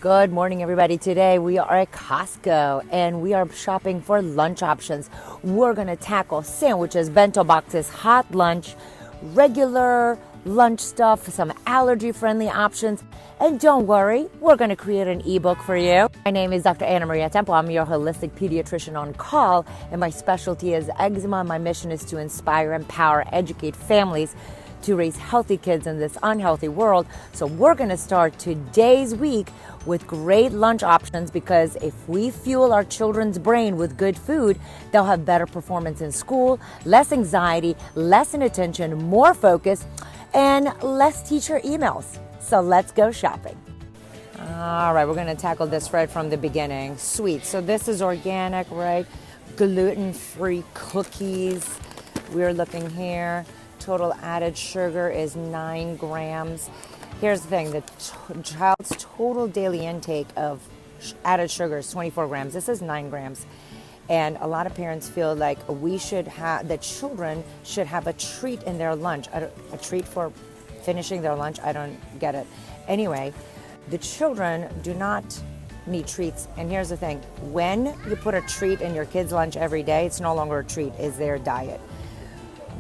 Good morning, everybody. Today we are at Costco and we are shopping for lunch options. We're going to tackle sandwiches, bento boxes, hot lunch, regular lunch stuff, some allergy-friendly options. And don't worry, we're going to create an ebook for you. My name is Dr. Anna Maria Temple. I'm your holistic pediatrician on call, and my specialty is eczema. My mission is to inspire, empower, educate families to raise healthy kids in this unhealthy world. So we're going to start today's week with great lunch options, because if we fuel our children's brain with good food, they'll have better performance in school, less anxiety, less inattention, more focus, and less teacher emails. So let's go shopping. All right, we're going to tackle this right from the beginning. Sweet. So this is organic, right? Gluten-free cookies. We're looking here. Total added sugar is 9 grams. Here's the thing, the child's total daily intake of added sugar is 24 grams. This is 9 grams. And a lot of parents feel like the children should have a treat in their lunch. A treat for finishing their lunch? I don't get it. Anyway, the children do not need treats. And here's the thing, when you put a treat in your kid's lunch every day, it's no longer a treat, it's their diet.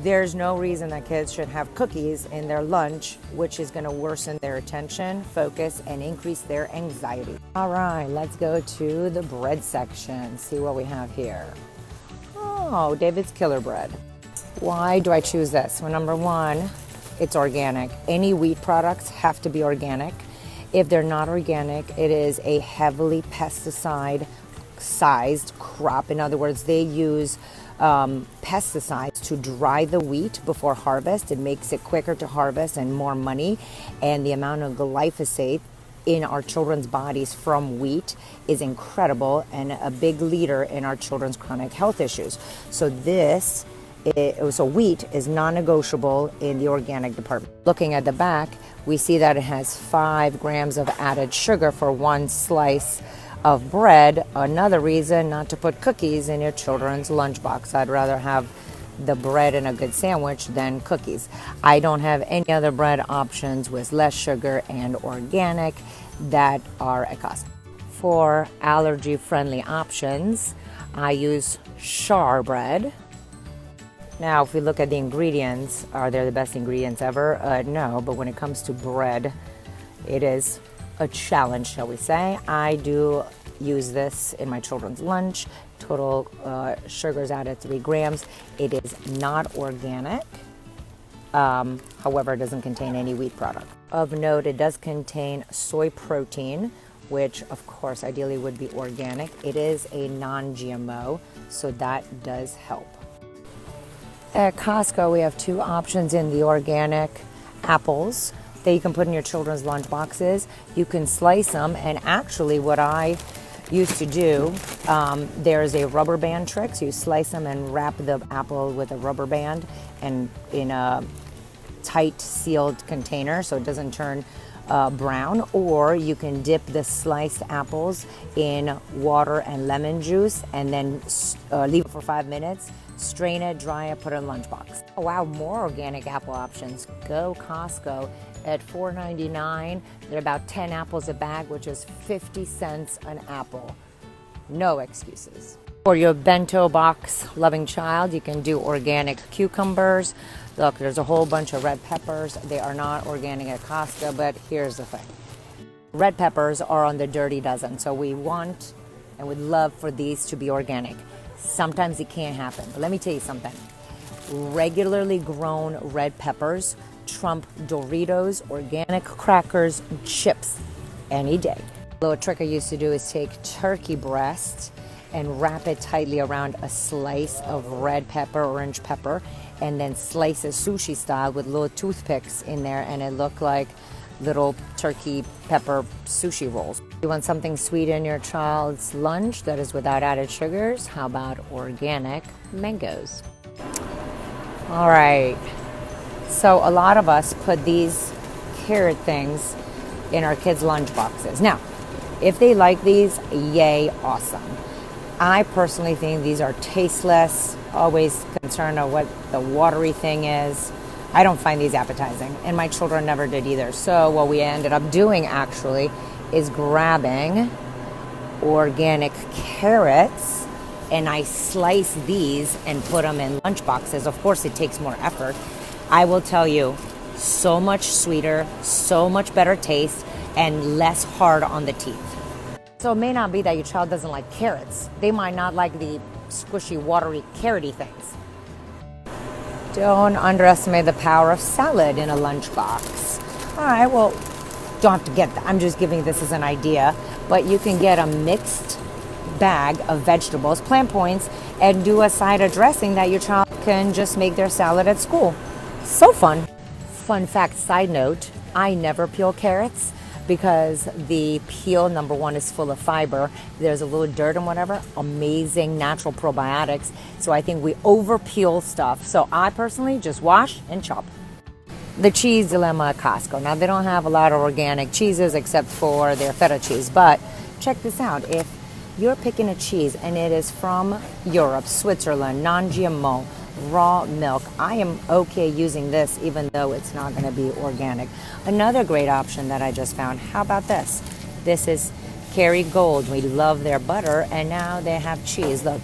There's no reason that kids should have cookies in their lunch, which is going to worsen their attention, focus, and increase their anxiety. All right, let's go to the bread section, see what we have here. Oh, David's Killer Bread. Why do I choose this? Well, number one, it's organic. Any wheat products have to be organic. If they're not organic, it is a heavily pesticide-sized crop. In other words, they use pesticides to dry the wheat before harvest. It makes it quicker to harvest and more money. And the amount of glyphosate in our children's bodies from wheat is incredible and a big leader in our children's chronic health issues. So wheat is non-negotiable in the organic department. Looking at the back, we see that it has 5 grams of added sugar for 1 slice of bread. Another reason not to put cookies in your children's lunchbox. I'd rather have the bread in a good sandwich than cookies. I don't have any other bread options with less sugar and organic that are at Costco. For allergy-friendly options, I use char bread. Now, if we look at the ingredients, are they the best ingredients ever? No, but when it comes to bread, it is a challenge, shall we say. I do use this in my children's lunch. Total sugars added 3 grams. It is not organic. However, it doesn't contain any wheat product. Of note, it does contain soy protein, which of course ideally would be organic. It is a non-GMO, so that does help. At Costco, we have 2 options in the organic apples that you can put in your children's lunch boxes. You can slice them, and actually what I used to do, there's a rubber band trick. So you slice them and wrap the apple with a rubber band and in a tight sealed container so it doesn't turn brown, or you can dip the sliced apples in water and lemon juice and then leave it for 5 minutes. Strain it, dry it, put it in a lunchbox. Oh wow, more organic apple options. Go Costco at $4.99. They're about 10 apples a bag, which is 50 cents an apple. No excuses. For your bento box loving child, you can do organic cucumbers. Look, there's a whole bunch of red peppers. They are not organic at Costco, but here's the thing. Red peppers are on the dirty dozen, so we want and would love for these to be organic. Sometimes it can't happen, but let me tell you something. Regularly grown red peppers trump Doritos, organic crackers, chips any day. A little trick I used to do is take turkey breast and wrap it tightly around a slice of red pepper, orange pepper, and then slice it sushi style with little toothpicks in there, and it looked like little turkey pepper sushi rolls. You want something sweet in your child's lunch that is without added sugars? How about organic mangoes? All right, so a lot of us put these carrot things in our kids' lunch boxes. Now, if they like these, yay, awesome. I personally think these are tasteless, always concerned of what the watery thing is. I don't find these appetizing, and my children never did either. So what we ended up doing actually is grabbing organic carrots, and I slice these and put them in lunch boxes. Of course, it takes more effort. I will tell you, so much sweeter, so much better taste, and less hard on the teeth. So it may not be that your child doesn't like carrots. They might not like the squishy, watery, carroty things. Don't underestimate the power of salad in a lunchbox. All right, well, don't have to get that. I'm just giving this as an idea. But you can get a mixed bag of vegetables, plant points, and do a side of dressing that your child can just make their salad at school. So fun. Fun fact, side note, I never peel carrots because the peel, number one, is full of fiber. There's a little dirt and whatever. Amazing natural probiotics. So I think we over peel stuff. So I personally just wash and chop. The cheese dilemma at Costco. Now, they don't have a lot of organic cheeses except for their feta cheese. But check this out. If you're picking a cheese and it is from Europe, Switzerland, non-GMO, raw milk, I am okay using this even though it's not going to be organic. Another great option that I just found, how about this? This is Kerrygold. We love their butter, and now they have cheese. Look,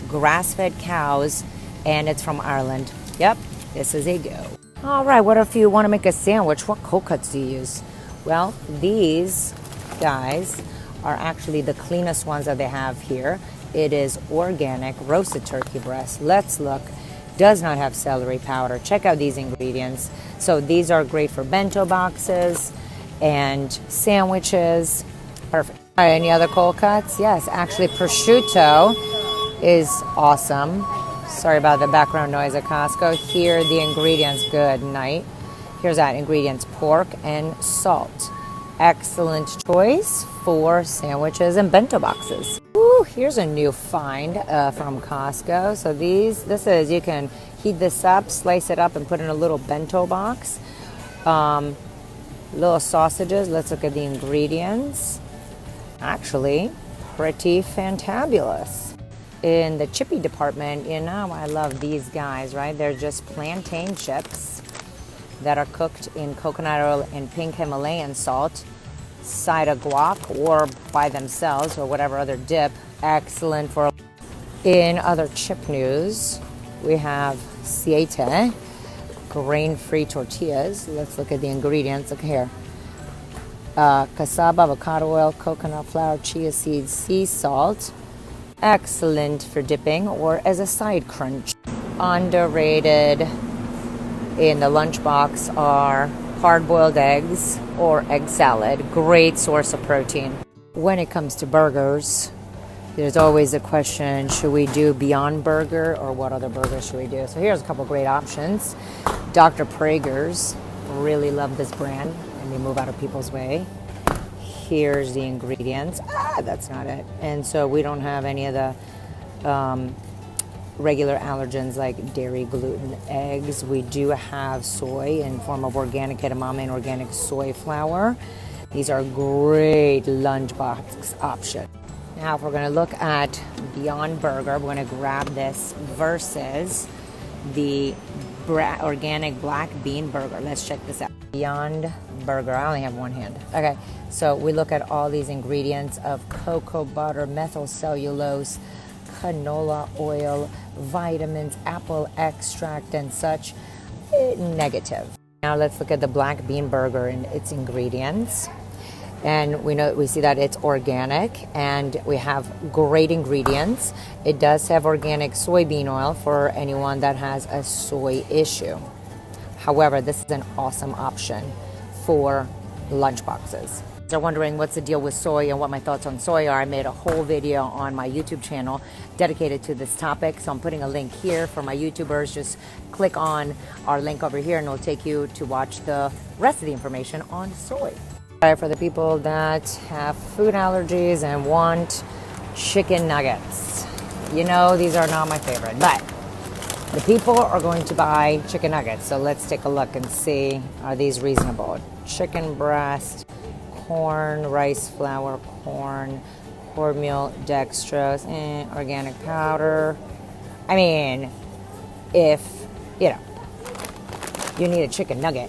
grass-fed cows, and it's from Ireland. Yep, this is a go. All right, what if you want to make a sandwich? What cold cuts do you use? Well, these guys are actually the cleanest ones that they have here. It is organic roasted turkey breast. Let's look. Does not have celery powder. Check out these ingredients. So these are great for bento boxes and sandwiches. Perfect. All right, any other cold cuts? Yes, actually prosciutto is awesome. Sorry about the background noise at Costco. Here are the ingredients. Good night. Here's that ingredients: pork and salt. Excellent choice for sandwiches and bento boxes. Ooh, here's a new find from Costco. So this is, you can heat this up, slice it up, and put in a little bento box. Little sausages. Let's look at the ingredients. Actually, pretty fantabulous. In the chippy department, you know, I love these guys, right? They're just plantain chips that are cooked in coconut oil and pink Himalayan salt, side of guac or by themselves or whatever other dip. Excellent for. In other chip news, we have Siete grain-free tortillas. Let's look at the ingredients. Look here. Cassava, avocado oil, coconut flour, chia seeds, sea salt. Excellent for dipping or as a side crunch. Underrated in the lunchbox are hard-boiled eggs or egg salad. Great source of protein. When it comes to burgers, there's always a question, should we do Beyond Burger or what other burgers should we do? So here's a couple great options. Dr. Prager's, really love this brand, and we move out of people's way. Here's the ingredients. That's not it. And so we don't have any of the regular allergens like dairy, gluten, eggs. We do have soy in form of organic edamame and organic soy flour. These are great lunchbox option. Now, if we're going to look at Beyond Burger, we're going to grab this versus the organic black bean burger. Let's check this out. Beyond Burger. I only have one hand. Okay, so we look at all these ingredients of cocoa butter, methyl cellulose, canola oil, vitamins, apple extract, and such. Negative. Now let's look at the black bean burger and its ingredients. And we see that it's organic and we have great ingredients. It does have organic soybean oil for anyone that has a soy issue. However, this is an awesome option for lunchboxes. If you're wondering what's the deal with soy and what my thoughts on soy are, I made a whole video on my YouTube channel dedicated to this topic. So I'm putting a link here for my YouTubers. Just click on our link over here and it'll take you to watch the rest of the information on soy. For the people that have food allergies and want chicken nuggets, you know these are not my favorite, but the people are going to buy chicken nuggets. So let's take a look and see, are these reasonable? Chicken breast, corn, rice flour, cornmeal, dextrose, organic powder. I mean, if you need a chicken nugget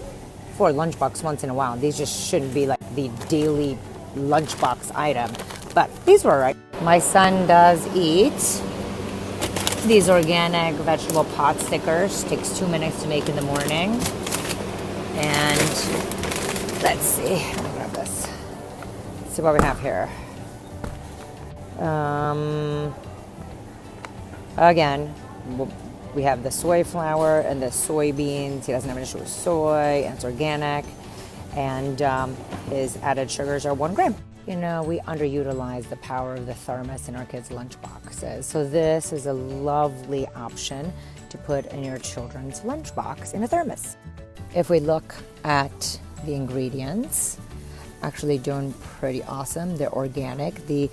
for a lunchbox once in a while, these just shouldn't be like the daily lunchbox item, but these were all right. My son does eat these organic vegetable pot stickers. Takes 2 minutes to make in the morning. And let's see, let me grab this. Let's see what we have here. Again, we have the soy flour and the soybeans. He doesn't have an issue with soy, and it's organic. And his added sugars are 1 gram. You know, we underutilize the power of the thermos in our kids' lunch boxes. So this is a lovely option to put in your children's lunchbox in a thermos. If we look at the ingredients, actually doing pretty awesome. They're organic. The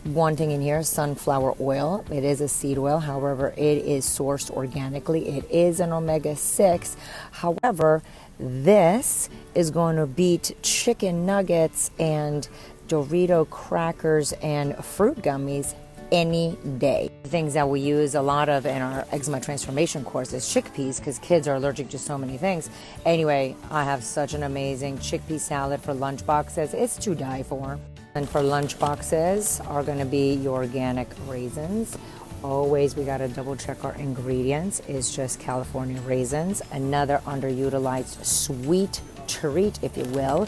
one thing in here is sunflower oil. It is a seed oil. However, it is sourced organically. It is an omega-6. However, this is going to beat chicken nuggets and Dorito crackers and fruit gummies any day. The things that we use a lot of in our eczema transformation course is chickpeas, because kids are allergic to so many things. Anyway, I have such an amazing chickpea salad for lunch boxes. It's to die for. And for lunch boxes are going to be your organic raisins. Always we got to double check our ingredients. It's just California raisins. Another underutilized sweet treat, if you will,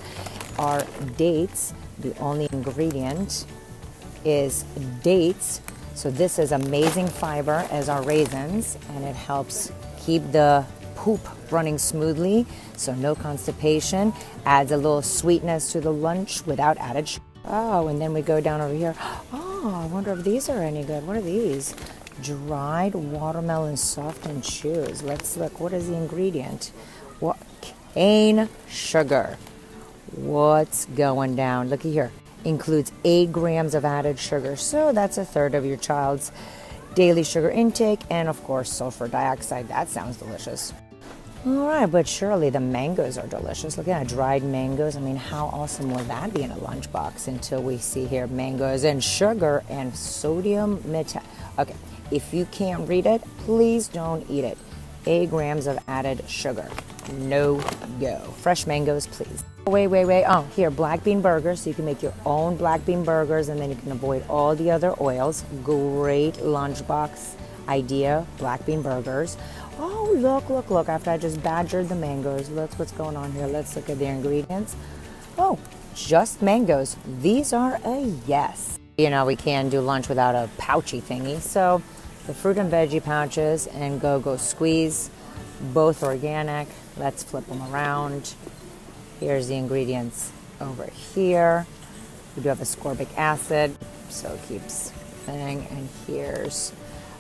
are dates. The only ingredient is dates. So this is amazing fiber as our raisins, and it helps keep the poop running smoothly, so no constipation. Adds a little sweetness to the lunch without added sugar. Oh, and then we go down over here. Oh, I wonder if these are any good. What are these? Dried watermelon soft and chews. Let's look. What is the ingredient? What? Cane sugar. What's going down? Looky here. Includes 8 grams of added sugar. So that's a third of your child's daily sugar intake. And of course, sulfur dioxide. That sounds delicious. All right, but surely the mangoes are delicious. Look at that, dried mangoes. I mean, how awesome would that be in a lunchbox until we see here mangoes and sugar and sodium Okay, if you can't read it, please don't eat it. 8 grams of added sugar. No go. Fresh mangoes, please. Wait. Oh, here, black bean burgers. So you can make your own black bean burgers, and then you can avoid all the other oils. Great lunchbox idea, black bean burgers. Oh, look. After I just badgered the mangoes, look what's going on here. Let's look at the ingredients. Oh, just mangoes. These are a yes. You know, we can't do lunch without a pouchy thingy. So the fruit and veggie pouches and go squeeze, both organic. Let's flip them around. Here's the ingredients over here. We do have ascorbic acid, so it keeps thing. And here's,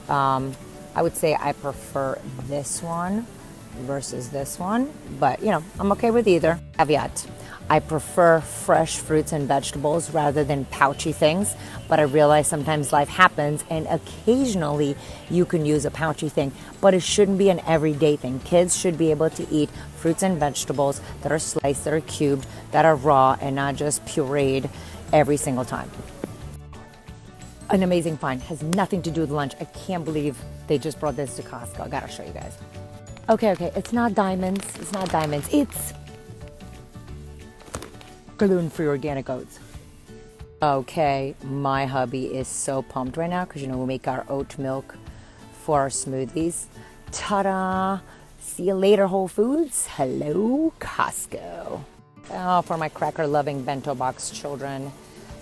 I would say I prefer this one versus this one, but you know, I'm okay with either. Caveat, I prefer fresh fruits and vegetables rather than pouchy things, but I realize sometimes life happens and occasionally you can use a pouchy thing, but it shouldn't be an everyday thing. Kids should be able to eat fruits and vegetables that are sliced, that are cubed, that are raw, and not just pureed every single time. An amazing find. Has nothing to do with lunch. I can't believe they just brought this to Costco. I gotta show you guys. Okay, it's not diamonds. It's gluten-free organic oats. Okay, my hubby is so pumped right now because, you know, we make our oat milk for our smoothies. Ta-da! See you later, Whole Foods. Hello, Costco. Oh, for my cracker-loving bento box children,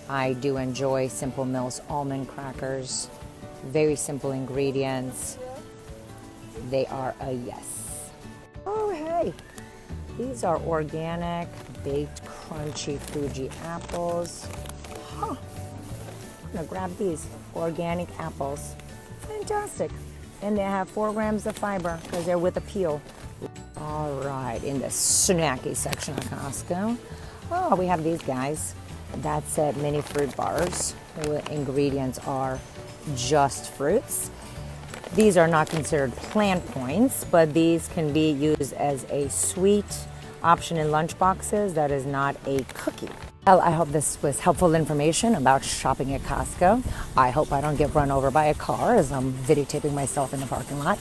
I do enjoy Simple Mills almond crackers. Very simple ingredients. They are a yes. Oh, hey. These are organic, baked, crunchy Fuji apples. Huh. I'm gonna grab these organic apples. Fantastic. And they have 4 grams of fiber because they're with a peel. All right, in the snacky section of Costco. Oh, we have these guys. That's it, mini fruit bars. The ingredients are just fruits. These are not considered plant points, but these can be used as a sweet option in lunch boxes that is not a cookie. Well, I hope this was helpful information about shopping at Costco. I hope I don't get run over by a car as I'm videotaping myself in the parking lot.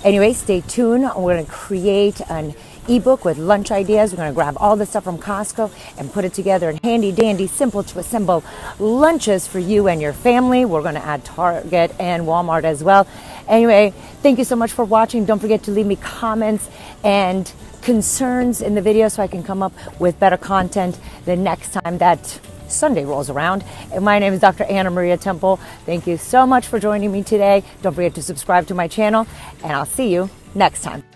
Anyway, stay tuned. We're going to create an ebook with lunch ideas. We're going to grab all the stuff from Costco and put it together in handy dandy, simple to assemble lunches for you and your family. We're going to add Target and Walmart as well. Anyway, thank you so much for watching. Don't forget to leave me comments and concerns in the video so I can come up with better content the next time that Sunday rolls around. And my name is Dr. Anna Maria Temple. Thank you so much for joining me today. Don't forget to subscribe to my channel, and I'll see you next time.